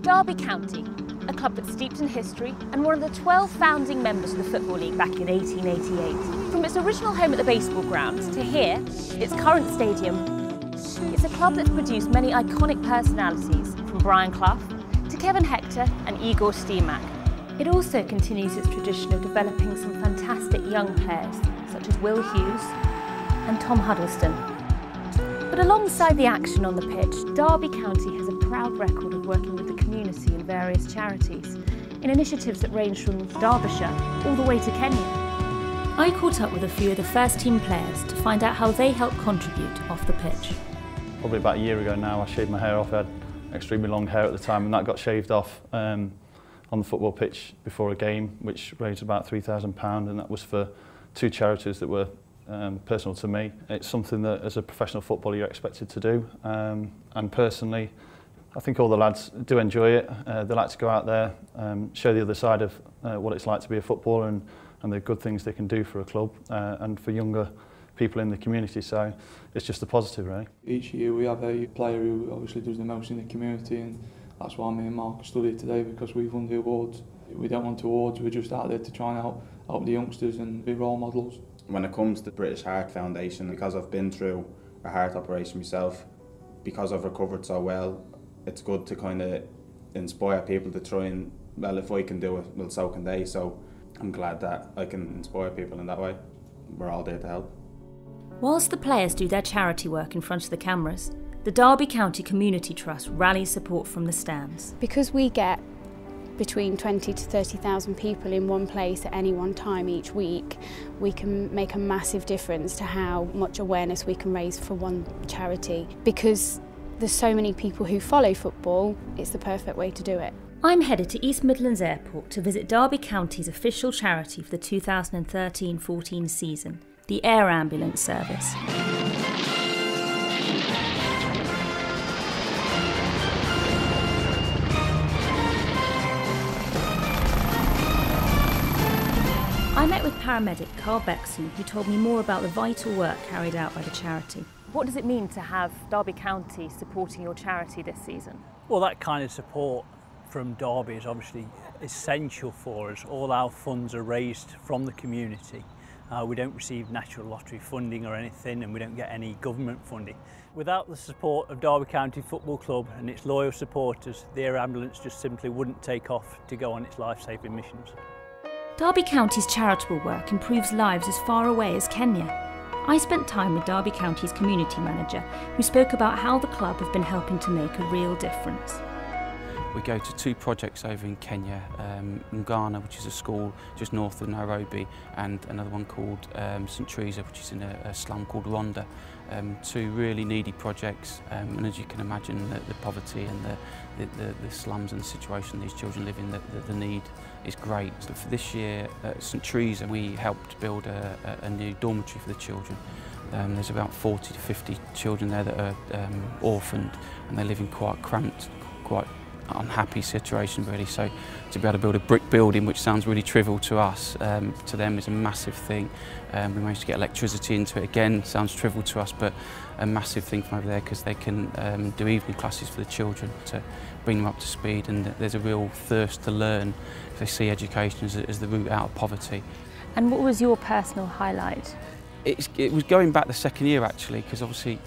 Derby County, a club that's steeped in history and one of the 12 founding members of the Football League back in 1888. From its original home at the baseball grounds to here, its current stadium, it's a club that's produced many iconic personalities from Brian Clough to Kevin Hector and Igor Stimac. It also continues its tradition of developing some fantastic young players such as Will Hughes and Tom Huddleston. But alongside the action on the pitch, Derby County has a proud record of working with the community and various charities in initiatives that range from Derbyshire all the way to Kenya. I caught up with a few of the first team players to find out how they help contribute off the pitch. Probably about a year ago now I shaved my hair off. I had extremely long hair at the time and that got shaved off on the football pitch before a game, which raised about £3,000, and that was for two charities that were personal to me. It's something that as a professional footballer you're expected to do, and personally I think all the lads do enjoy it. They like to go out there, show the other side of what it's like to be a footballer and the good things they can do for a club and for younger people in the community, so it's just a positive really. Each year we have a player who obviously does the most in the community, and that's why me and Mark stood here today, because we've won the awards. We don't want awards, we're just out there to try and help the youngsters and be role models. When it comes to the British Heart Foundation, because I've been through a heart operation myself, because I've recovered so well, it's good to kind of inspire people to try and, well, if I can do it, well, so can they. So I'm glad that I can inspire people in that way. We're all there to help. Whilst the players do their charity work in front of the cameras, the Derby County Community Trust rallies support from the stands. Because we get between 20 to 30,000 people in one place at any one time each week, we can make a massive difference to how much awareness we can raise for one charity. Because there's so many people who follow football, it's the perfect way to do it. I'm headed to East Midlands Airport to visit Derby County's official charity for the 2013-14 season, the Air Ambulance Service. I met with paramedic Carl Bexon, who told me more about the vital work carried out by the charity. What does it mean to have Derby County supporting your charity this season? Well, that kind of support from Derby is obviously essential for us. All our funds are raised from the community. We don't receive National Lottery funding or anything, and we don't get any government funding. Without the support of Derby County Football Club and its loyal supporters, the Air Ambulance just simply wouldn't take off to go on its life-saving missions. Derby County's charitable work improves lives as far away as Kenya. I spent time with Derby County's community manager, who spoke about how the club have been helping to make a real difference. We go to two projects over in Kenya, Ghana, which is a school just north of Nairobi, and another one called St Teresa, which is in a slum called Rwanda. Two really needy projects, and as you can imagine, the poverty and the slums and the situation these children live in, the need is great. So for this year at St Teresa, we helped build a new dormitory for the children. There's about 40 to 50 children there that are orphaned, and they live in quite cramped, quite unhappy situation really. So to be able to build a brick building, which sounds really trivial to us, to them is a massive thing. We managed to get electricity into it, again sounds trivial to us, but a massive thing from over there, because they can do evening classes for the children to bring them up to speed, and there's a real thirst to learn. They see education as the route out of poverty. And what was your personal highlight? It was going back the second year actually, because obviously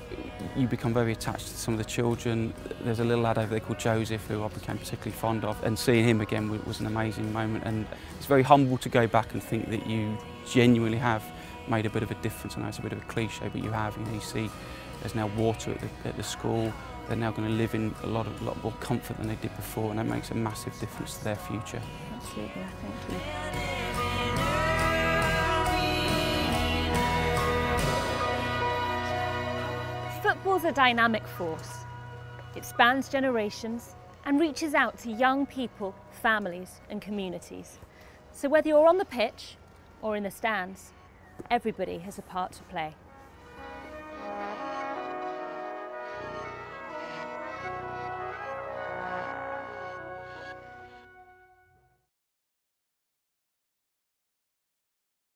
you become very attached to some of the children. There's a little lad over there called Joseph who I became particularly fond of, and seeing him again was an amazing moment, and it's very humble to go back and think that you genuinely have made a bit of a difference. I know it's a bit of a cliche, but you have. You know, you see there's now water at the school. They're now going to live in a lot more comfort than they did before, and that makes a massive difference to their future. Absolutely, thank you. Football's a dynamic force. It spans generations and reaches out to young people, families and communities. So whether you're on the pitch or in the stands, everybody has a part to play.